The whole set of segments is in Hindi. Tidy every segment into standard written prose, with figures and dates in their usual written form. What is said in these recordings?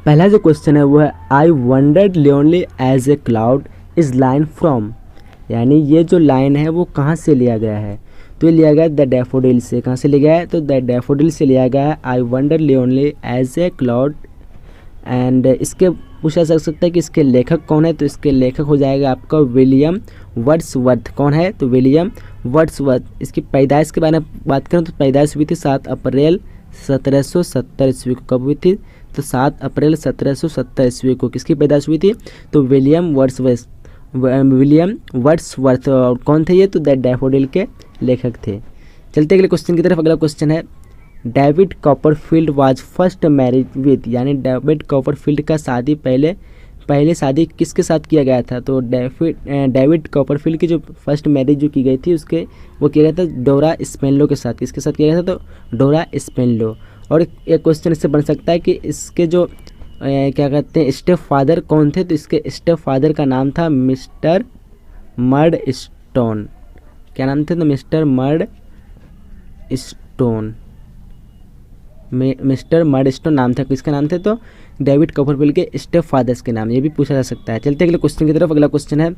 पहला जो क्वेश्चन है वो है I wandered lonely as a cloud is line from, यानी ये जो लाइन है वो कहाँ से लिया गया है, तो ये लिया गया द डैफोडिल से। कहाँ से लिया गया है, तो द डैफोडिल से लिया गया है I wander lonely as a cloud. And इसके पूछा जा सकता है कि इसके लेखक कौन है, तो इसके लेखक हो जाएगा आपका विलियम वर्ड्सवर्थ। कौन है, तो विलियम वर्ड्सवर्थ। इसकी पैदाइश के बारे में बात करें तो पैदाइश हुई थी 7 अप्रैल 1770 ईस्वी को। कब हुई थी, तो 7 अप्रैल 1770 ईस्वी को किसकी पैदाइश हुई थी, तो विलियम वर्ड्सवर्थ। और कौन थे ये, तो द डैफोडिल के लेखक थे। चलते अगले क्वेश्चन की तरफ। अगला क्वेश्चन है David Copperfield was first married with, यानी डेविड कॉपरफील्ड का शादी पहले शादी किसके साथ किया गया था, तो डेविड कॉपरफील्ड की जो फर्स्ट मैरिज जो की गई थी उसके वो किया गया था डोरा स्पेनलो के साथ। किसके साथ किया गया था, तो डोरा स्पेनलो। और एक क्वेश्चन इससे बन सकता है कि इसके जो क्या कहते हैं स्टेप फादर कौन थे, तो इसके स्टेप फादर का नाम था मिस्टर मर्डस्टोन। क्या नाम थे, तो मिस्टर मर्डस्टोन नाम था। किसका नाम थे, तो डेविड कॉपरफील्ड के स्टेप फादर्स के नाम। ये भी पूछा जा सकता है। चलते अगले क्वेश्चन की तरफ। अगला क्वेश्चन है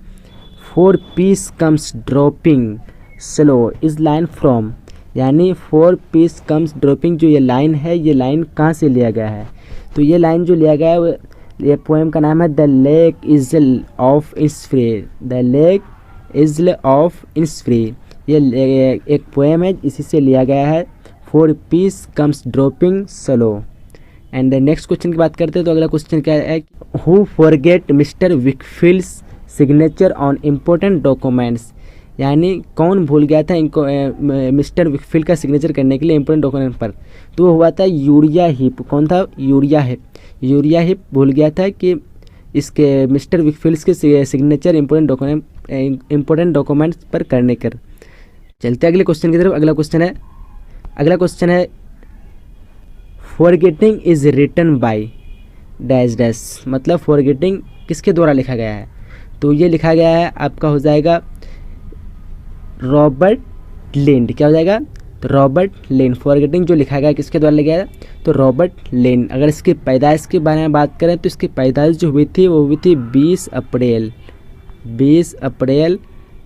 for peace comes dropping slow is line from, यानी फोर पीस कम्स ड्रॉपिंग जो ये लाइन है, ये लाइन कहाँ से लिया गया है, तो ये लाइन जो लिया गया है ये पोएम का नाम है the lake isle of Innisfree. The lake isle of Innisfree ये एक पोएम है, इसी से लिया गया है for peace comes dropping slow. And next question की बात करते हैं तो अगला क्वेश्चन क्या है, who forgot Mr Wickfield's signature on important documents, यानी कौन भूल गया था इनको मिस्टर विकफील्ड का सिग्नेचर करने के लिए इम्पोर्टेंट डॉक्यूमेंट पर, तो वो हुआ था यूरिया हिप। कौन था, यूरिया हिप भूल गया था कि इसके मिस्टर विकफील्ड्स के सिग्नेचर इम्पोर्टेंट डॉक्यूमेंट्स पर करने कर। चलते अगले क्वेश्चन की तरफ। अगला क्वेश्चन है forgetting is written by dash dash, मतलब फॉरगेटिंग किसके द्वारा लिखा गया है, तो ये लिखा गया है आपका हो जाएगा रॉबर्ट लिंड। क्या हो जाएगा, तो रॉबर्ट लिंड। फॉरगेटिंग जो लिखा गया किसके द्वारा लिखा गया, तो रॉबर्ट लिंड। अगर इसकी पैदाइश के बारे में बात करें तो इसकी पैदाइश जो हुई थी वो हुई थी 20 अप्रैल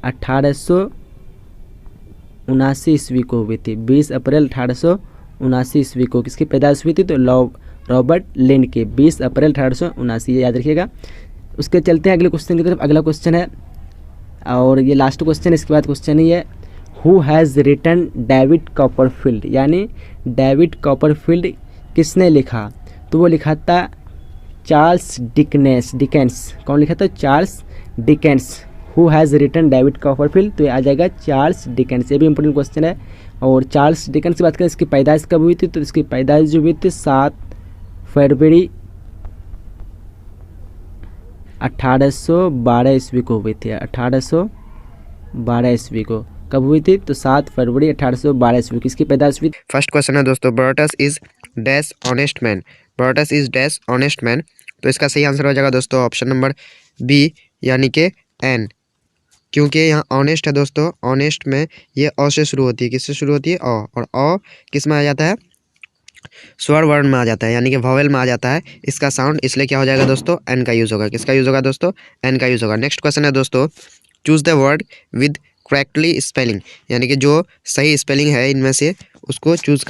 1879 ईस्वी को हुई थी। 20 अप्रैल 1879 ईस्वी को किसकी पैदाइश हुई थी, तो रॉबर्ट लिंड के 20 अप्रैल 1879, ये याद रखिएगा। उसके चलते हैं अगले क्वेश्चन की तरफ। अगला क्वेश्चन है और ये लास्ट क्वेश्चन, इसके बाद क्वेश्चन ही है who has written David Copperfield, यानी डेविड कॉपरफील्ड किसने लिखा, तो वो लिखा था चार्ल्स डिकेंस। कौन लिखा था, Charles Dickens. Who has written David Copperfield, तो ये आ जाएगा चार्ल्स डिकेंस। ये भी इंपॉर्टेंट क्वेश्चन है। और चार्ल्स डिकेंस की बात करें इसकी पैदाइश कब हुई थी, तो इसकी पैदाइश जो हुई थी 7 फरवरी 1812 ईस्वी को हुई थी। 1812 ईस्वी को कब हुई थी, तो 7 फरवरी 1812 ईस्वी को किसकी पैदाइश हुई। फर्स्ट क्वेश्चन है दोस्तों Brutus is dash honest man. Brutus is dash honest man, तो इसका सही आंसर हो जाएगा दोस्तों ऑप्शन नंबर बी यानी कि एन, क्योंकि यहाँ ऑनेस्ट है दोस्तों। ऑनेस्ट में ये अ से शुरू होती है। किससे शुरू होती है, अ, और अ किस में आ जाता है, स्वर वर्ण में आ जाता है, यानी कि वॉवेल में आ जाता है इसका साउंड, इसलिए क्या हो जाएगा दोस्तों, एन का यूज़ होगा। किसका यूज़ होगा दोस्तों, एन का यूज़ होगा। नेक्स्ट क्वेश्चन है दोस्तों choose the word with correctly spelling, यानी कि जो सही स्पेलिंग है इनमें से उसको चूज़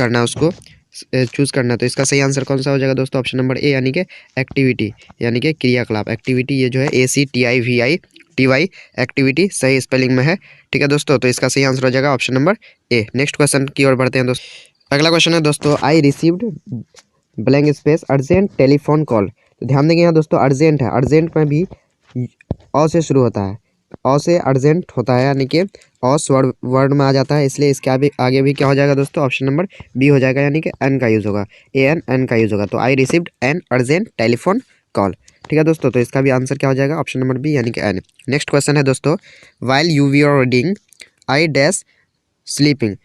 करना, तो इसका सही आंसर कौन सा हो जाएगा दोस्तों, ऑप्शन नंबर ए यानी कि एक्टिविटी, यानी कि क्रियाकलाप। एक्टिविटी ये जो है ACTIVITY एक्टिविटी सही स्पेलिंग में है। ठीक है दोस्तों, तो इसका सही आंसर हो जाएगा ऑप्शन नंबर ए। नेक्स्ट क्वेश्चन की ओर बढ़ते हैं दोस्तों। अगला क्वेश्चन है दोस्तों I received blank space urgent telephone call. तो ध्यान देंगे यहाँ दोस्तों अर्जेंट है, अर्जेंट में भी अ से शुरू होता है, अ से अर्जेंट होता है, यानी कि अ स्वर वर्ण में आ जाता है, इसलिए इसके आगे भी क्या हो जाएगा दोस्तों, ऑप्शन नंबर बी हो जाएगा, यानी कि एन का यूज़ होगा। एन का यूज़ होगा। तो I received an urgent telephone call. ठीक है दोस्तों, तो इसका भी आंसर क्या हो जाएगा, ऑप्शन नंबर बी यानी कि एन। नेक्स्ट क्वेश्चन है दोस्तों while you we are reading I dash sleeping.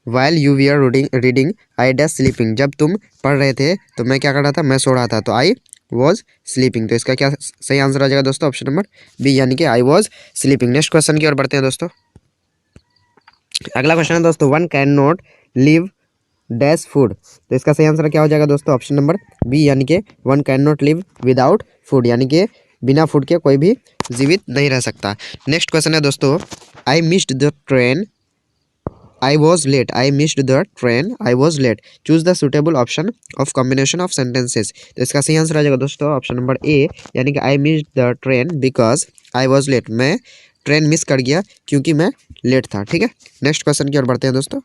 While you we are reading I dash sleeping, जब तुम पढ़ रहे थे तो मैं क्या कर रहा था, मैं सो रहा था, तो आई वॉज स्लीपिंग। तो इसका क्या सही आंसर आ जाएगा दोस्तों, ऑप्शन नंबर बी यानी कि I was sleeping. Next question की ओर बढ़ते हैं दोस्तों। अगला क्वेश्चन है दोस्तों one can not live dash food. तो इसका सही आंसर क्या हो जाएगा दोस्तों? ऑप्शन नंबर बी, यानी कि one can not live without food, यानी कि बिना फूड के कोई भी जीवित नहीं रह सकता। नेक्स्ट क्वेश्चन है दोस्तों, I missed the train, I was late, I missed the train, I was late, choose the suitable option of combination of sentences. तो इसका सही आंसर आ जाएगा दोस्तों ऑप्शन नंबर ए, यानी कि I missed the train because I was late, मैं ट्रेन मिस कर गया क्योंकि मैं लेट था। ठीक है, नेक्स्ट क्वेश्चन की ओर बढ़ते हैं दोस्तों।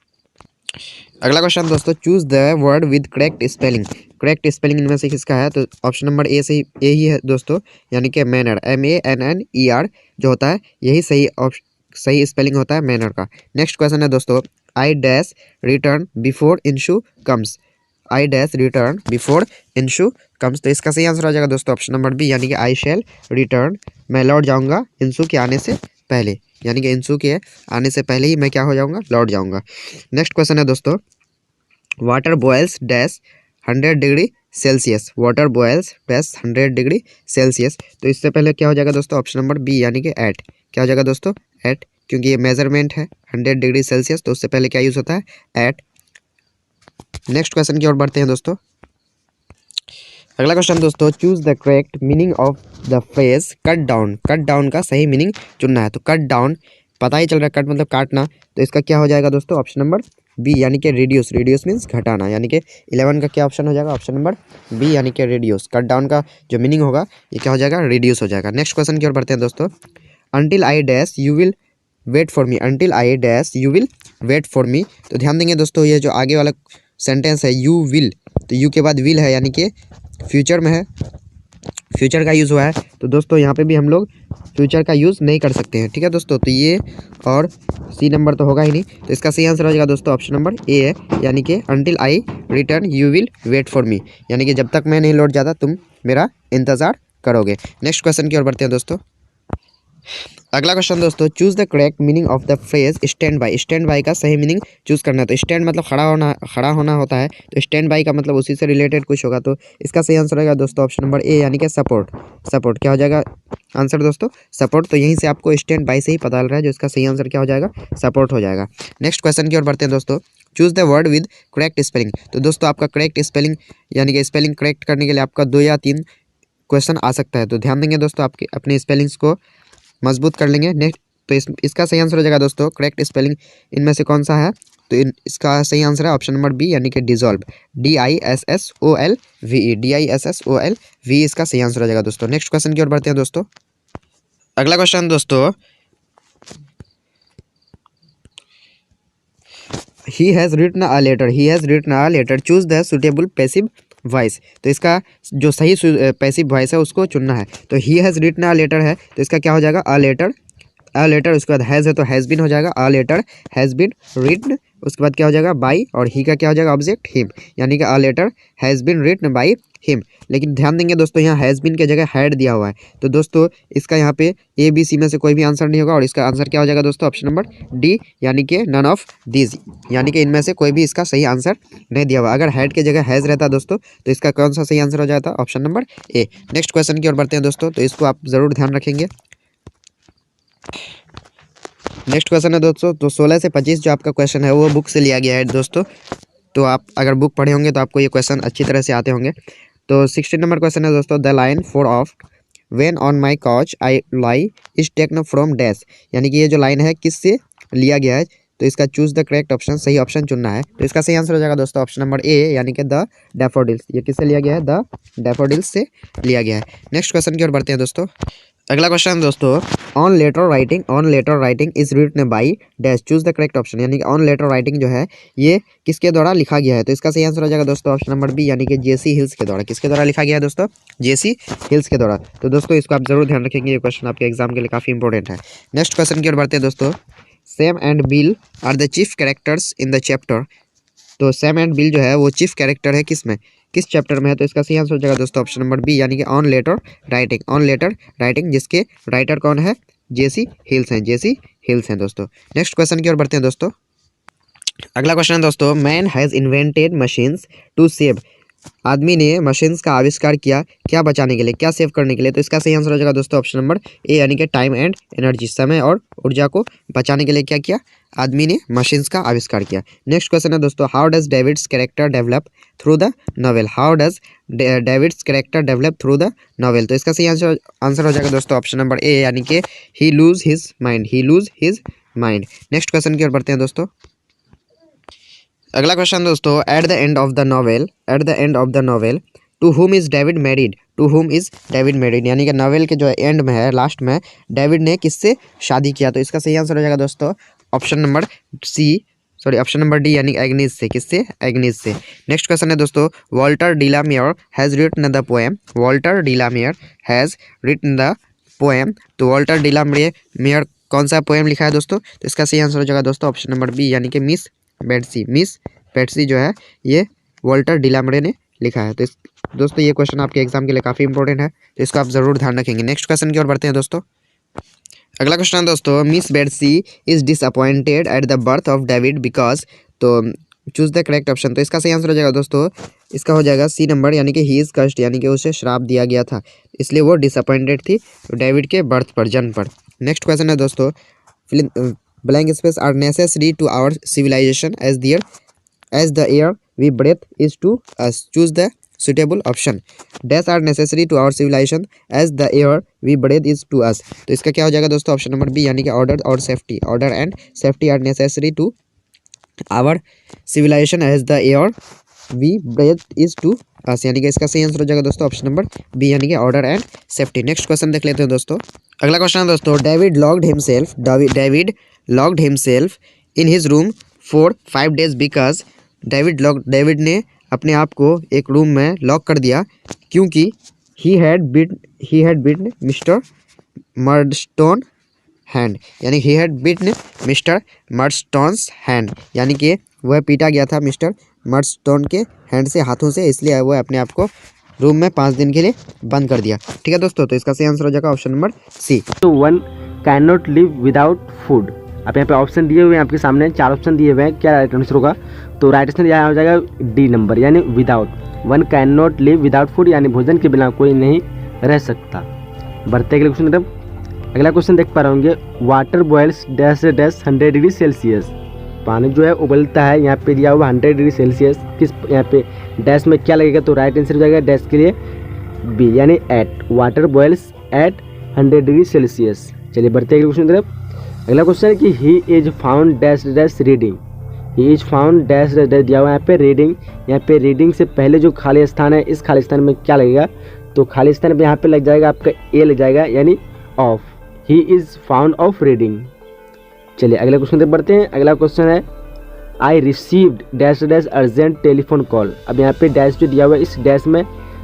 अगला क्वेश्चन दोस्तों, choose the word with correct spelling. Correct spelling इनमें से किसका है? तो ऑप्शन नंबर ए से ए ही है दोस्तों, यानी कि मैनर, MANNER जो होता है यही सही स्पेलिंग होता है मैनर का। नेक्स्ट क्वेश्चन है दोस्तों, I dash return before Inshu comes, I dash return before Inshu comes. तो इसका सही आंसर हो जाएगा दोस्तों ऑप्शन नंबर बी, यानी कि आई शैल रिटर्न, मैं लौट जाऊंगा इंशु के आने से पहले, यानी कि इंशु के आने से पहले ही मैं क्या हो जाऊंगा? लौट जाऊंगा। नेक्स्ट क्वेश्चन है दोस्तों, water boils dash 100 degree Celsius, water boils dash 100 degree Celsius. तो इससे पहले क्या हो जाएगा दोस्तों? ऑप्शन नंबर बी, यानी कि एट। क्या हो जाएगा दोस्तों? एट, क्योंकि ये मेजरमेंट है 100 डिग्री सेल्सियस, तो उससे पहले क्या यूज़ होता है? एट। नेक्स्ट क्वेश्चन की ओर बढ़ते हैं दोस्तों। अगला क्वेश्चन दोस्तों, choose the correct meaning of the phrase cut down. Cut down का सही मीनिंग चुनना है। तो कट डाउन पता ही चल रहा है, कट मतलब काटना, तो इसका क्या हो जाएगा दोस्तों? ऑप्शन नंबर बी, यानी कि रिड्यूस। रिड्यूस मीन्स घटाना, यानी कि 11 का क्या ऑप्शन हो जाएगा? ऑप्शन नंबर बी, यानी कि रिड्यूस। कट डाउन का जो मीनिंग होगा ये क्या हो जाएगा? रिड्यूस हो जाएगा। नेक्स्ट क्वेश्चन की ओर बढ़ते हैं दोस्तों, until I dash you will wait for me, until I dash you will wait for me. तो ध्यान देंगे दोस्तों, ये जो आगे वाला सेंटेंस है यू विल, तो यू के बाद विल है, यानी कि फ्यूचर में है, फ्यूचर का यूज़ हुआ है। तो दोस्तों यहाँ पे भी हम लोग फ्यूचर का यूज़ नहीं कर सकते हैं। ठीक है दोस्तों, तो ये और सी नंबर तो होगा ही नहीं, तो इसका सही आंसर हो जाएगा दोस्तों ऑप्शन नंबर ए है, यानी कि until I return you will wait for me, यानी कि जब तक मैं नहीं लौट जाता तुम मेरा इंतज़ार करोगे। नेक्स्ट क्वेश्चन की ओर बढ़ते हैं दोस्तों। अगला क्वेश्चन दोस्तों, choose the correct meaning of the phrase stand by. Stand by का सही मीनिंग चूज करना है। तो स्टैंड मतलब खड़ा होना होता है, तो स्टैंड बाय का मतलब उसी से रिलेटेड कुछ होगा, तो इसका सही आंसर होगा दोस्तों ऑप्शन नंबर ए, यानी कि सपोर्ट। सपोर्ट क्या हो जाएगा आंसर दोस्तों? सपोर्ट। तो यहीं से आपको स्टैंड बाय से ही पता चल रहा है, जो इसका सही आंसर क्या हो जाएगा? सपोर्ट हो जाएगा। नेक्स्ट क्वेश्चन की ओर बढ़ते हैं दोस्तों, choose the word with correct spelling. तो दोस्तों आपका करेक्ट स्पेलिंग, यानी कि स्पेलिंग करेक्ट करने के लिए आपका 2 या 3 क्वेश्चन आ सकता है, तो ध्यान देंगे दोस्तों, आपके अपने स्पेलिंग्स को मजबूत कर लेंगे। नेक्स्ट, तो इसका सही आंसर हो जाएगा दोस्तों, करेक्ट स्पेलिंग इनमें से कौन सा है? तो इसका सही आंसर है ऑप्शन नंबर बी, यानी कि डिजॉल्व, DISSOLVE, DISSOLVE इसका सही आंसर हो जाएगा दोस्तों। नेक्स्ट क्वेश्चन की ओर बढ़ते हैं दोस्तों। अगला क्वेश्चन दोस्तों, he has written a letter, he has written a letter, choose the suitable passive voice. तो इसका जो सही पैसिव वॉइस है उसको चुनना है। तो he has written a letter है, तो इसका क्या हो जाएगा? अ लेटर, अ लेटर, उसके बाद हैज़ है तो हैज़ बीन हो जाएगा, a letter has been written, उसके बाद क्या हो जाएगा? बाई, और ही का क्या हो जाएगा? ऑब्जेक्ट हिम, यानी कि a letter has been written by him. लेकिन ध्यान देंगे दोस्तों, यहाँ हैज़ बीन की जगह हैड दिया हुआ है, तो दोस्तों इसका यहाँ पे ABC में से कोई भी आंसर नहीं होगा, और इसका आंसर क्या हो जाएगा दोस्तों? ऑप्शन नंबर डी, यानी कि नन ऑफ दीज, यानी कि इनमें से कोई भी इसका सही आंसर नहीं दिया हुआ। अगर हैड की जगह हैज़ रहता दोस्तों, तो इसका कौन सा सही आंसर हो जाता? ऑप्शन नंबर ए। नेक्स्ट क्वेश्चन की ओर बढ़ते हैं दोस्तों, तो इसको आप ज़रूर ध्यान रखेंगे। नेक्स्ट क्वेश्चन है दोस्तों, तो 16 से 25 जो आपका क्वेश्चन है वो बुक से लिया गया है दोस्तों, तो आप अगर बुक पढ़े होंगे तो आपको ये क्वेश्चन अच्छी तरह से आते होंगे। तो 16 नंबर क्वेश्चन है दोस्तों, the line four of when on my couch I lie is taken from dash, यानी कि ये जो लाइन है किससे लिया गया है? तो इसका चूज द करेक्ट ऑप्शन, सही ऑप्शन चुनना है। तो इसका सही आंसर हो जाएगा दोस्तों ऑप्शन नंबर ए, यानी कि द डैफोडिल्स। ये किससे लिया गया है? द डैफोडिल्स से लिया गया है। नेक्स्ट क्वेश्चन की ओर बढ़ते हैं दोस्तों। अगला क्वेश्चन दोस्तों, on letter writing, on letter writing is written by dash, choose the correct option, यानी कि ऑन लेटर राइटिंग जो है ये किसके द्वारा लिखा गया है? तो इसका सही आंसर हो जाएगा दोस्तों ऑप्शन नंबर बी, यानी कि JC हिल्स के द्वारा। किसके द्वारा लिखा गया है दोस्तों? JC हिल्स के द्वारा। तो दोस्तों इसको आप जरूर ध्यान रखेंगे, ये क्वेश्चन आपके एग्जाम के लिए काफी इंपॉर्टेंट है। नेक्स्ट क्वेश्चन की ओर बढ़ते हैं दोस्तों, Sam and Bill are the chief characters in the chapter. तो सैम एंड बिल जो है वो चीफ कैरेक्टर है किस में, किस चैप्टर में है? तो इसका सही आंसर हो जाएगा दोस्तों ऑप्शन नंबर बी, यानी कि on letter writing, on letter writing, जिसके राइटर कौन है? JC हिल्स हैं, JC हिल्स हैं दोस्तों। नेक्स्ट क्वेश्चन की ओर बढ़ते हैं दोस्तों। अगला क्वेश्चन है दोस्तों, man has invented machines to save आदमी ने मशीन्स का आविष्कार किया क्या बचाने के लिए, क्या सेव करने के लिए। तो इसका सही आंसर हो जाएगा दोस्तों ऑप्शन नंबर ए यानी कि टाइम एंड एनर्जी, समय और ऊर्जा को बचाने के लिए क्या किया, आदमी ने मशीन्स का आविष्कार किया। नेक्स्ट क्वेश्चन है दोस्तों, how does David's character develop through the novel, how does David's character develop through the novel. तो इसका सही आंसर हो जाएगा दोस्तों ऑप्शन नंबर ए यानी कि he lose his mind, he lose his mind. Next question की ओर बढ़ते हैं दोस्तों। अगला क्वेश्चन दोस्तों, at the end of the novel, at the end of the novel to whom is David married, to whom is David married, यानी कि नॉवेल के जो एंड में है, लास्ट में, डेविड ने किससे शादी किया। तो इसका सही आंसर हो जाएगा दोस्तों option number option number D यानी एग्निस से, किससे, एग्निस से। नेक्स्ट क्वेश्चन है दोस्तों, Walter de la Mare has written the poem, Walter de la Mare has written the poem. तो वॉल्टर डिलामियर कौन सा पोएम लिखा है दोस्तों। तो इसका सही आंसर हो जाएगा दोस्तों ऑप्शन नंबर बी यानी कि मिस बेट्सी, मिस बेट्सी जो है ये वॉल्टर डिलामियर ने लिखा है। तो दोस्तों ये क्वेश्चन आपके एग्जाम के लिए काफ़ी इंपॉर्टेंट है, तो इसको आप जरूर ध्यान रखेंगे। नेक्स्ट क्वेश्चन की ओर बढ़ते हैं दोस्तों। अगला क्वेश्चन है दोस्तों, miss Betsy is disappointed at the birth of David because. तो चूज द करेक्ट ऑप्शन। तो इसका सही आंसर हो जाएगा दोस्तों, इसका हो जाएगा सी नंबर यानी कि ही इज कस्ट, यानी कि उसे श्राप दिया गया था, इसलिए वो डिसअपॉइंटेड थी डेविड के बर्थ पर, जन्म पर। नेक्स्ट क्वेश्चन है दोस्तों, blank space are necessary to our civilization as the air we breathe is to us. Choose the suitable option. Dash are necessary to our civilization as the air we breathe is to us. तो इसका क्या हो जाएगा दोस्तों ऑप्शन नंबर बी यानी कि ऑर्डर और safety, order and safety are necessary to our civilization as the air we breathe is to us, यानी कि इसका सही आंसर हो जाएगा दोस्तों ऑप्शन नंबर बी यानी कि order and safety. Next question देख लेते हैं दोस्तों। अगला क्वेश्चन है दोस्तों, David locked himself in his room for 5 days because. David ने अपने आप को एक रूम में लॉक कर दिया क्योंकि he had beaten Mr Murdstone hand, यानी he had beaten Mr Murdstone's hand, यानी कि वह पीटा गया था मिस्टर मर्डस्टोन के हैंड से, हाथों से, इसलिए वह अपने आप को रूम में 5 दिन के लिए बंद कर दिया। ठीक है दोस्तों, तो इसका सही आंसर हो जाएगा ऑप्शन नंबर सी। तो one can not live without food. आप यहाँ पे ऑप्शन दिए हुए हैं आपके सामने, 4 ऑप्शन दिए हुए हैं, क्या राइट आंसर होगा। तो राइट आंसर यहाँ हो जाएगा डी नंबर यानी without. One can not live without food यानी भोजन के बिना कोई नहीं रह सकता। बढ़ते अगले क्वेश्चन तरफ। अगला क्वेश्चन देख पा रहे होंगे, water boils dash 100 degree Celsius. पानी जो है उबलता है, यहाँ पे दिया हुआ 100 डिग्री सेल्सियस, किस यहाँ पे डैश में क्या लगेगा। तो राइट आंसर हो जाएगा डैश के लिए बी यानी at, water boils at 100 degree Celsius. चलिए बढ़ते अगले क्वेश्चन तरफ। अगला क्वेश्चन है कि he is found dash reading, he is found dash दिया हुआ है यहाँ पे रीडिंग। यहाँ पे रीडिंग से पहले जो खाली स्थान है, इस खाली स्थान में क्या लगेगा। तो खाली स्थान पे यहाँ पे लग जाएगा आपका ए लग जाएगा यानी of, he is found of reading. चलिए अगला क्वेश्चन तक बढ़ते हैं। अगला क्वेश्चन है, I received dash urgent telephone call. अब यहाँ पे डैश जो दिया हुआ है, इस डैश में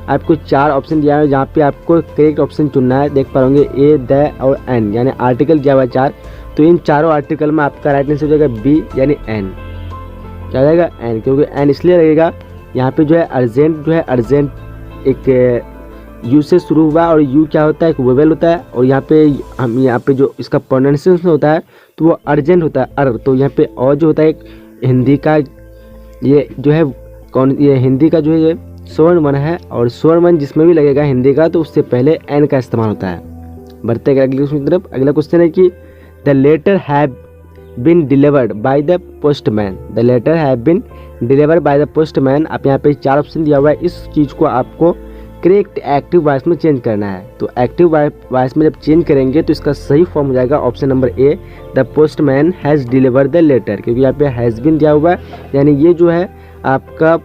आपको 4 ऑप्शन दिया हुआ है, जहाँ पे आपको करेक्ट ऑप्शन चुनना है। देख पा होंगे ए, द और एन, यानी आर्टिकल दिया हुआ है 4। तो इन चारों आर्टिकल में आपका राइट आंसर हो जाएगा बी यानी एन। क्या हो जाएगा एन, क्योंकि एन इसलिए लगेगा यहाँ पे जो है अर्जेंट एक यू से शुरू हुआ, और यू क्या होता है, एक वेवल होता है, और यहाँ पे जो इसका प्रोनाउंसिएशन होता है तो वो अर्जेंट होता है, अर। तो यहाँ पे और जो होता है एक हिंदी का ये जो है ये हिंदी का जो है ये स्वर्ण मन है, और स्वर्ण मन जिसमें भी लगेगा हिंदी का तो उससे पहले एन का इस्तेमाल होता है। बढ़ते हैं अगले क्वेश्चन की तरफ। अगला क्वेश्चन है कि the letter have been delivered by the postman, the letter have been delivered by the postman. आप यहाँ पे 4 ऑप्शन दिया हुआ है, इस चीज़ को आपको करेक्ट एक्टिव वॉइस में चेंज करना है। तो एक्टिव वॉइस में जब चेंज करेंगे तो इसका सही फॉर्म हो जाएगा option number A, the postman has delivered the letter, क्योंकि यहाँ पे हैज़ बीन दिया हुआ है, यानी ये जो है आपका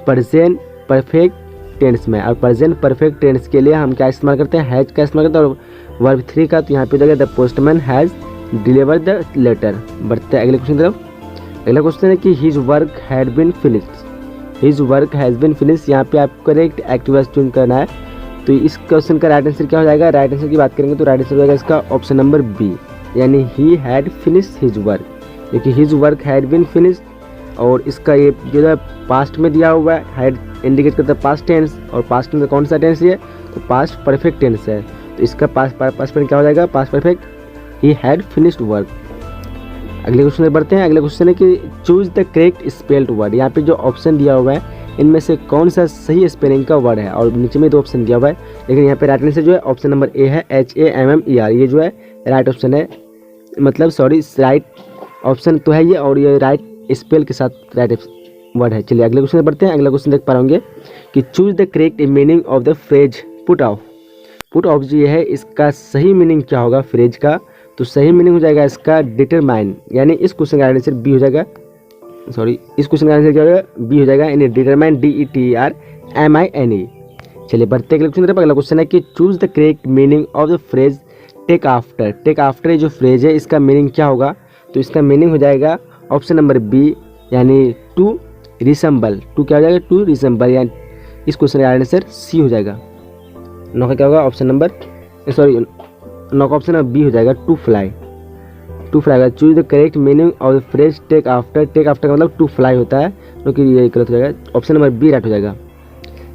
प्रेजेंट परफेक्ट टेंस में। और प्रेजेंट परफेक्ट टेंस के लिए हम क्या इस्तेमाल करते हैं, हैज़ का इस्तेमाल करते हैं, और वर्ब 3 का। तो यहाँ पे जाएगा the postman has delivered the letter. बढ़ते हैं अगले क्वेश्चन तरफ। अगला क्वेश्चन है कि his work had been finished, his work has been finished. यहाँ पे आपको करेक्ट एक्टिव वॉइस चूज करना है। तो इस क्वेश्चन का राइट आंसर क्या हो जाएगा। राइट आंसर की बात करेंगे तो राइट आंसर हो जाएगा इसका ऑप्शन नंबर बी, यानी he had finished his work, क्योंकि his work had been finished. और इसका ये जो है पास्ट में दिया हुआ है, हैड इंडिकेट करता है पास्ट टेंस, और पास्ट टेंस कौन सा टेंस है, तो पास्ट परफेक्ट टेंस है। तो इसका पास्ट परफेक्ट क्या हो जाएगा, past perfect, he had finished work. अगले क्वेश्चन में बढ़ते हैं। अगले क्वेश्चन है कि choose the correct spelled word. यहाँ पे जो ऑप्शन दिया हुआ है इनमें से कौन सा सही स्पेलिंग का वर्ड है। और नीचे में 2 ऑप्शन दिया हुआ है, लेकिन यहाँ पे राइट आंसर जो है ऑप्शन नंबर ए है, HAMMER, ये जो है राइट ऑप्शन है, मतलब सॉरी राइट ऑप्शन तो है ये, और ये राइट स्पेल के साथ राइट वर्ड है। चलिए अगले क्वेश्चन पढ़ते हैं। अगला क्वेश्चन देख पा होंगे कि choose the correct meaning of the phrase put off. Put off जो है इसका सही मीनिंग क्या होगा फ्रेज का, तो सही मीनिंग हो जाएगा इसका डिटरमाइन, यानी इस क्वेश्चन का आंसर बी हो जाएगा, सॉरी इस क्वेश्चन का आंसर क्या होगा, बी हो जाएगा, यानी डिटरमाइन DETERMINE। चलिए बढ़ते अगले क्वेश्चन तरफ। अगला क्वेश्चन है कि choose the correct meaning of the phrase take after. Take after जो फ्रेज है इसका मीनिंग क्या होगा, तो इसका मीनिंग हो जाएगा ऑप्शन नंबर बी, यानी टू रिसेंबल। टू क्या हो जाएगा, टू रिसेंबल, यानी इस क्वेश्चन का आंसर सी हो जाएगा। नौ का क्या होगा, ऑप्शन नंबर सॉरी नौ का ऑप्शन नंबर बी हो जाएगा, टू फ्लाई। टू फ्लाई का choose the correct meaning of the phrase take after. Take after का मतलब टू फ्लाई होता है, क्योंकि ये गलत हो जाएगा, ऑप्शन नंबर बी राइट हो जाएगा।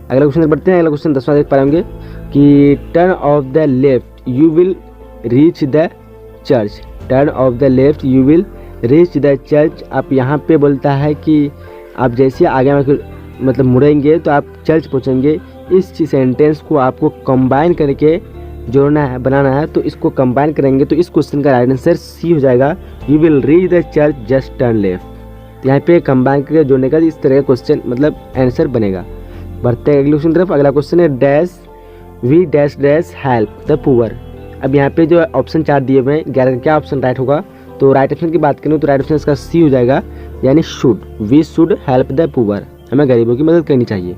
अगला क्वेश्चन बढ़ते हैं। अगला क्वेश्चन 10वां देख पाएंगे कि turn off the left you will reach the church. Turn off the left you will reach the church. आप यहाँ पे बोलता है कि आप जैसे आगे मतलब मुड़ेंगे तो आप चर्च पहुँचेंगे। इस सेंटेंस को आपको कंबाइन करके जोड़ना है, बनाना है, तो इसको कंबाइन करेंगे तो इस क्वेश्चन का राइट आंसर सी हो जाएगा, you will reach the church just turn left. तो यहाँ पे कंबाइन करके जोड़ने का इस तरह का क्वेश्चन मतलब आंसर बनेगा। बढ़ते हैं अगले क्वेश्चन तरफ। अगला क्वेश्चन है dash we dash dash help the poor. अब यहाँ पे जो ऑप्शन 4 दिए हुए हैं, 11 का क्या ऑप्शन राइट होगा, तो राइट ऑप्शन की बात करें तो राइट ऑप्शन इसका सी हो जाएगा, यानी should, we should help the poor, हमें गरीबों की मदद करनी चाहिए।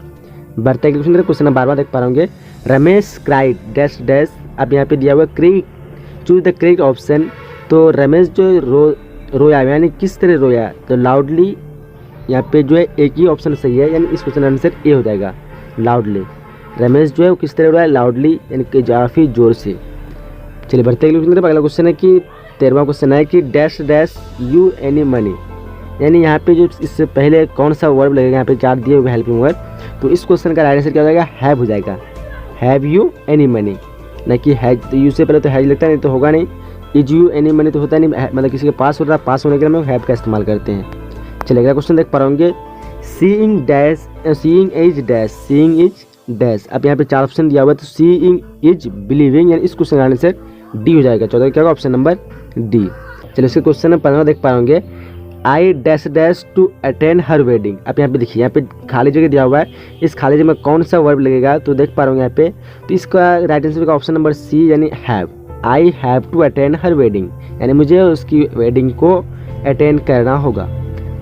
बढ़ते अगले क्वेश्चन क्वेश्चन नंबर 12 देख पा होंगे, रमेश क्राइड डैश डैश। अब यहाँ पे दिया हुआ क्रिक, चूज द करेक्ट ऑप्शन। तो रमेश जो रोया यानी किस तरह रोया, तो लाउडली, यहाँ पे जो है एक ही ऑप्शन सही है, यानी इस क्वेश्चन का आंसर ए हो जाएगा, लाउडली। रमेश जो है वो किस तरह रोया, लाउडली, यानी कि काफ़ी जोर से। चलिए बढ़ते अगले क्वेश्चन। अगला क्वेश्चन है कि 13वां क्वेश्चन है कि dash dash you any money, यानी यहाँ पे जो इससे पहले कौन सा वर्ब लगेगा, यहाँ पे 4 दिए हुए हेल्पिंग वर्ब, तो इस क्वेश्चन का राइट आंसर क्या हो जाएगा, हैव हो जाएगा, हैव यू एनी मनी, न कि हैज। तो यू से पहले तो हैज लगता नहीं तो होगा नहीं, इज यू एनी मनी तो होता नहीं, मतलब किसी के पास हो रहा है, पास होने के लिए हम हैव का इस्तेमाल करते हैं। चलिए अगला क्वेश्चन देख पा होंगे, seeing dash seeing is dash, seeing is dash. अब यहाँ पे 4 ऑप्शन दिया हुआ है, तो सीइंग इज बिलीविंग, यानी इस क्वेश्चन का आंसर डी हो जाएगा। 14 क्या होगा, ऑप्शन नंबर डी। चलिए इसके क्वेश्चन नंबर 15 देख पा होंगे, I dash dash to attend her wedding. अब यहाँ पे देखिए, यहाँ पे खाली जगह दिया हुआ है, इस खाली जगह में कौन सा वर्ब लगेगा, तो देख पा रहे होंगे यहाँ पे, तो इसका राइट आंसर का ऑप्शन नंबर सी, यानी have. I have to attend her wedding, यानी मुझे उसकी वेडिंग को अटेंड करना होगा।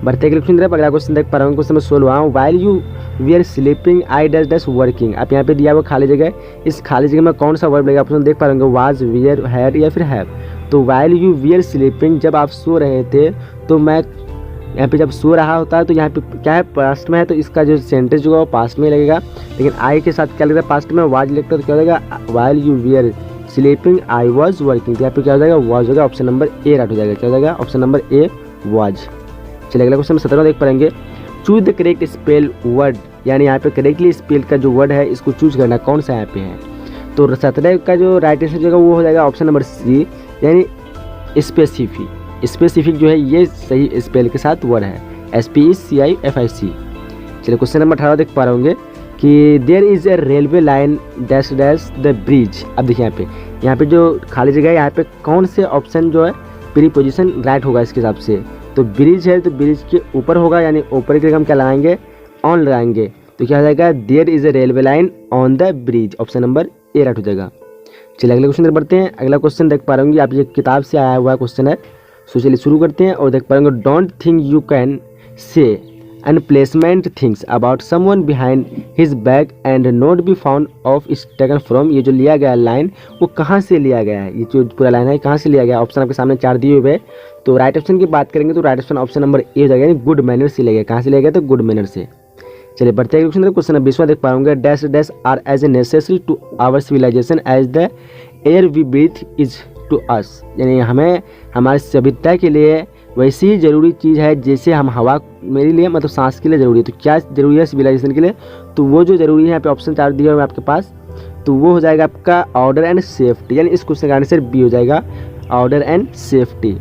बढ़ते अगले क्वेश्चन तरफ। अगला क्वेश्चन देख पा रहे होंगे, question number 16, while you we are sleeping I dash dash working. अब यहाँ पे दिया हुआ खाली जगह, इस खाली जगह में कौन सा वर्ब लगेगा, ऑप्शन देख पा रहे होंगे, वाज, वियर, हैड या फिर हैव। तो while you we are sleeping, जब आप सो रहे थे, तो मैं यहाँ पे जब सो रहा होता है तो यहाँ पे क्या है, पास्ट में है, तो इसका जो सेंटेंस जो है वो पास्ट में लगेगा, लेकिन आई के साथ क्या लगता है, पास्ट में वाज लगता है, तो क्या हो जाएगा, while you we are sleeping I was working, तो यहाँ पे क्या हो जाएगा, वाज हो जाएगा, ऑप्शन नंबर ए राइट हो जाएगा, क्या हो जाएगा, ऑप्शन नंबर ए वाज। चलिए अगला क्वेश्चन 17 देख पाएंगे, choose the correct spell word, यानी यहाँ पे करेक्टली स्पेल का जो वर्ड है इसको चूज करना कौन सा यहाँ पे है, तो 17 का जो राइट आंसर जो वो हो जाएगा ऑप्शन नंबर सी, यानी स्पेसिफिक। स्पेसिफिक जो है ये सही स्पेल के साथ वर्ड है, SPECIFIC। चलिए क्वेश्चन नंबर 18 देख पा रहे होंगे कि there is a railway line dash dash the bridge. अब देखिए यहाँ पे जो खाली जगह है, यहाँ पे कौन से ऑप्शन जो है प्रीपोजिशन राइट होगा इसके हिसाब से, तो ब्रिज है तो ब्रिज के ऊपर होगा, यानी ऊपर के लिए हम क्या लगाएंगे, ऑन लगाएंगे, तो क्या हो जाएगा, there is a railway line on the bridge, option number A right हो जाएगा। चलिए अगले क्वेश्चन बढ़ते हैं। अगला क्वेश्चन देख पा रहे होंगे, आप ये किताब से आया हुआ क्वेश्चन है, सो चलिए शुरू करते हैं और देख पाएंगे, don't think you can say unpleasant things about someone behind his back and not be found of is taken from. ये जो लिया गया लाइन वो कहाँ से लिया गया है, ये जो पूरा लाइन है कहाँ से लिया गया, ऑप्शन आपके सामने 4 दिए हुए, तो राइट ऑप्शन की बात करेंगे तो राइट ऑप्शन ऑप्शन नंबर ए हो जाएगा, यानी गुड मैनर से लिया गया। कहाँ से लिया गया, तो गुड मैनर से। चलिए बढ़ते हैं क्वेश्चन। क्वेश्चन 20वां देख पाएंगे, dash dash are as a necessary to our civilization as the air we breathe is to us, यानी हमें हमारी सभ्यता के लिए वैसी ही ज़रूरी चीज़ है जैसे हम हवा मेरे लिए मतलब सांस के लिए ज़रूरी है। तो क्या ज़रूरी है सिविलाइजेशन के लिए, तो वो जो ज़रूरी है यहाँ पे ऑप्शन 4 दिया हुआ है आपके पास, तो वो हो जाएगा आपका ऑर्डर एंड सेफ्टी, यानी इस क्वेश्चन का आंसर बी हो जाएगा, ऑर्डर एंड सेफ्टी।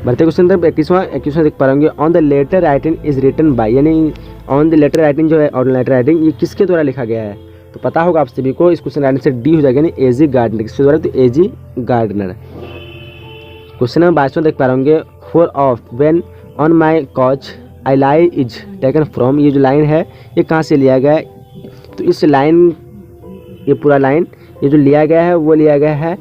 बढ़ते क्वेश्चन 21वां देख पा रहे होंगे, on the letter writing is written by, यानी ऑन द लेटर राइटिंग जो है, ऑन लेटर राइटिंग, ये किसके द्वारा लिखा गया है? तो पता होगा आप सभी को, इस क्वेश्चन आंसर डी हो जाएगा, यानी एजी गार्डनर। किसके द्वारा? तो एजी गार्डनर। क्वेश्चन नंबर 22 देख पा रहे होंगे, for of when on my couch I lie is taken from, ये जो लाइन है ये कहाँ से लिया गया है? तो इस लाइन, ये पूरा लाइन ये जो लिया गया है वो लिया गया है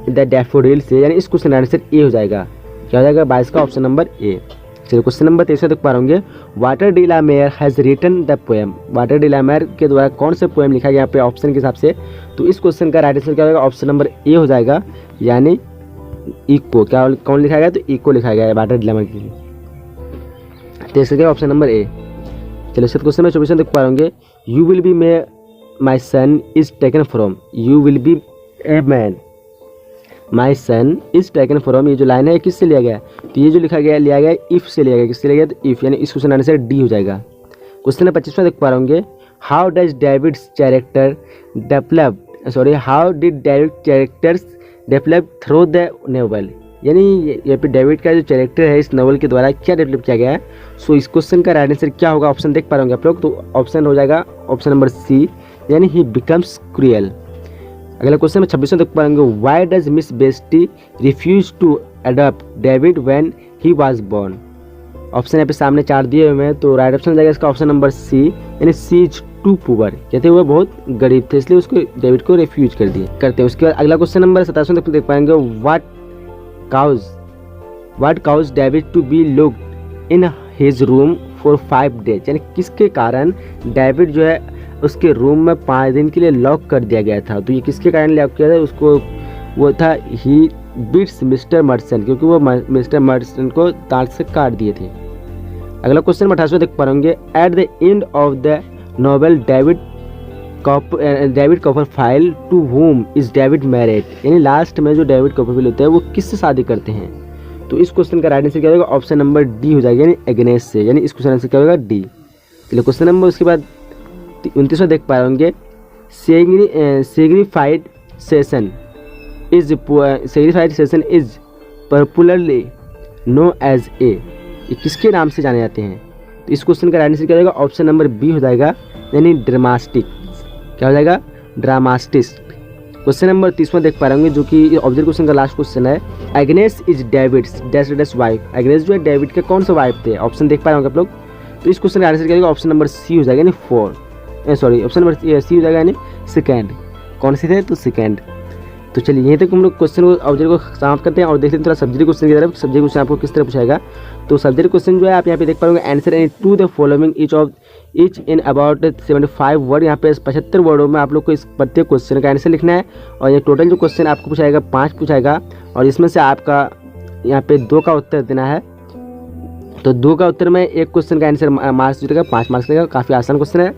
द डैफोडिल से, यानी इस क्वेश्चन आंसर ए हो जाएगा। क्या हो जाएगा? 22 का ऑप्शन नंबर ए। चलिए क्वेश्चन नंबर 23 देख पा रहे होंगे, Walter de la Mare has written the poem, Walter de la Mare के द्वारा कौन सा पोएम लिखा गया यहाँ पे ऑप्शन के हिसाब से? तो इस क्वेश्चन का राइट आंसर क्या होगा? ऑप्शन नंबर ए हो जाएगा, यानी इको। क्या कौन लिखा गया? तो इको लिखा गया है वाटर डी ला मेयर के लिए। तो इसका ऑप्शन नंबर ए। चलिए क्वेश्चन नंबर 24 देख पा रहे होंगे, you will be may my son is taken from, you will be a man my son is taken from, ये जो लाइन है किससे लिया गया? तो ये जो लिखा गया लिया गया इफ़ से लिया गया। किससे लिया गया? तो इफ़, यानी इस क्वेश्चन आंसर डी हो जाएगा। क्वेश्चन नंबर 25 देख पा रहे होंगे, how does David's character develop, how did David characters develop through the novel, यानी यहाँ पे डेविड का जो कैरेक्टर है इस नोवेल के द्वारा क्या डेवलप किया गया है? सो इस क्वेश्चन का राइट आंसर क्या होगा? ऑप्शन देख पा रहे होंगे आप लोग, तो ऑप्शन हो जाएगा ऑप्शन नंबर सी, यानी ही बिकम्स क्रूएल। अगला क्वेश्चन में 26 देख पाएंगे, वाई डज मिस बेस्टी refuse to adopt David when he was born. Option यहाँ पे सामने 4 दिए हुए हैं, तो राइट ऑप्शन हो जाएगा इसका ऑप्शन नंबर सी, यानी सी इज टू पुअर, कहते हुए बहुत गरीब थे इसलिए उसको डेविड को रिफ्यूज करते हैं। उसके बाद अगला क्वेश्चन नंबर 27 देख पाएंगे, what caused David to be locked in his room for 5 days, यानी किसके कारण डेविड जो है उसके रूम में 5 दिन के लिए लॉक कर दिया गया था? तो ये किसके कारण लॉक किया था? उसको वो था ही बीट्स मिस्टर मर्चेंट, क्योंकि वो मिस्टर मर्चेंट को दांत से काट दिए थे। अगला क्वेश्चन 28 देख पा रहे होंगे, at the end of the novel David Copperfield to whom is David married, यानी लास्ट में जो डेविड कॉपरफाइल होते हैं वो किससे शादी करते हैं? तो इस क्वेश्चन का राइट आंसर क्या होगा? ऑप्शन नंबर डी हो जाएगा, यानी एग्नेस से, यानी इस क्वेश्चन आंसर क्या होगा? डी। चलिए क्वेश्चन नंबर उसके बाद 29 देख पा रहे होंगे, Siegfried Sassoon is popularly known as a, ये किसके नाम से जाने जाते हैं? तो इस क्वेश्चन का राइट आंसर क्या होगा? ऑप्शन नंबर बी हो जाएगा, यानी ड्रामास्टिक। क्या हो जाएगा? ड्रामास्टिस्ट। क्वेश्चन नंबर 30 देख पा रहे होंगे, जो कि ऑब्जेक्ट क्वेश्चन का लास्ट क्वेश्चन है, Agnes is David's dash wife, Agnes जो है डेविड के कौन सा वाइफ थे? ऑप्शन देख पा रहे होंगे आप लोग, तो इस क्वेश्चन का आंसर क्या होगा? ऑप्शन नंबर सी हो जाएगा, यानी 4, ऑप्शन नंबर सी हो जाएगा, यानी सेकेंड। कौन से थे? तो सेकेंड। तो चलिए यहीं तक हम लोग क्वेश्चन को ऑब्जेक्ट को समाप्त करते हैं और देखते हैं थोड़ा सब्जेक्ट क्वेश्चन की तरफ। सब्जेक्ट क्वेश्चन आपको किस तरह पूछाएगा? तो सब्जेक्ट क्वेश्चन जो है आप यहाँ पे देख पाओगे, answer any two the following each in about 75 word, यहाँ पे 75 वर्डों में आप लोग को इस प्रत्येक क्वेश्चन का आंसर लिखना है। और ये टोटल जो क्वेश्चन आपको पूछाएगा 5 पूछाएगा, और इसमें से आपका यहाँ पे 2 का उत्तर देना है। तो 2 का उत्तर में एक क्वेश्चन का आंसर मार्क्स जुटेगा, 5 मार्क्स लगेगा। काफ़ी आसान क्वेश्चन है,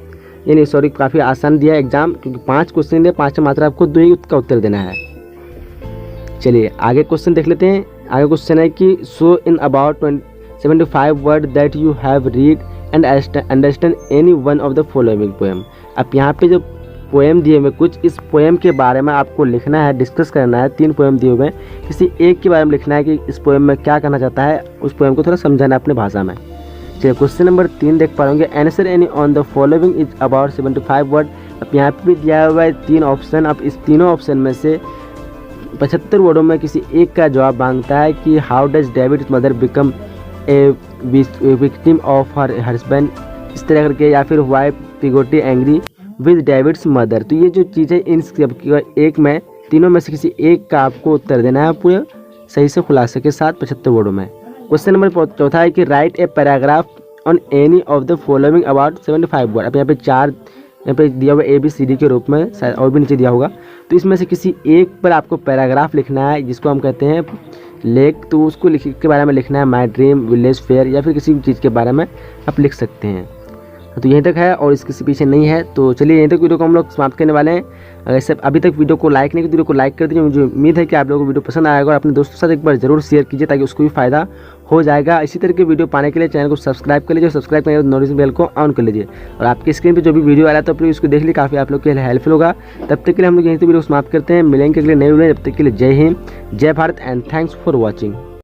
यानी सॉरी काफ़ी आसान दिया है एग्जाम, क्योंकि 5 क्वेश्चन दिए, 5 मात्र आपको 2 ही का उत्तर देना है। चलिए आगे क्वेश्चन देख लेते हैं। आगे क्वेश्चन है कि so in about 75 word that you have read and understand any one of the following poem. अब यहाँ पे जो पोएम दिए हुए कुछ, इस पोएम के बारे में आपको लिखना है, डिस्कस करना है। 3 पोएम दिए हुए हैं, किसी एक के बारे में लिखना है कि इस पोएम में क्या कहना चाहता है, उस पोएम को थोड़ा समझाना है अपने भाषा में। चलिए क्वेश्चन नंबर 3 देख पा होंगे, answer any on the following is about 75 word. अब यहाँ पे भी दिया हुआ है 3 ऑप्शन। अब इस तीनों ऑप्शन में से 75 वर्डों में किसी एक का जवाब मांगता है कि how does David mother become a victim of her husband, इस तरह करके, या फिर why Peggotty angry with David's mother. तो ये जो चीज़ है इन सब एक में, तीनों में से किसी एक का आपको उत्तर देना है पूरे सही से खुलासे के साथ 75 वर्डों में। क्वेश्चन नंबर 4 है कि right a paragraph on any of the following about 75 word. अब यहाँ पे 4 यहाँ पे दिया हुआ ABCD के रूप में, शायद और भी नीचे दिया होगा। तो इसमें से किसी एक पर आपको पैराग्राफ लिखना है, जिसको हम कहते हैं लेख। तो उसको के बारे में लिखना है, माई ड्रीम, विलेज फेयर, या फिर किसी भी चीज़ के बारे में आप लिख सकते हैं। तो यहीं तक है और इसके पीछे नहीं है। तो चलिए यहीं तक वीडियो को हम लोग समाप्त करने वाले हैं। अगर सब अभी तक वीडियो को लाइक नहीं किया, वीडियो को लाइक कर दीजिए। मुझे उम्मीद है कि आप लोगों को वीडियो पसंद आएगा, और अपने दोस्तों के साथ एक बार जरूर शेयर कीजिए ताकि उसको भी फायदा हो जाएगा। इसी तरह के वीडियो पाने के लिए चैनल को सब्सक्राइब कर लीजिए, सब्सक्राइब करने के बाद नोटिफिकेशन बेल को ऑन कर लीजिए। और आपकी स्क्रीन पर जो भी वीडियो आ रहा है तो प्लीज़ उसको देख लीजिए, काफ़ी आप लोग के लिए हेल्पफुल होगा। तब तक के लिए हम लोग यहीं से वीडियो समाप्त करते हैं, मिलेंगे अगले नए वीडियो। तब तक के लिए जय हिंद, जय Bharat and thanks for watching.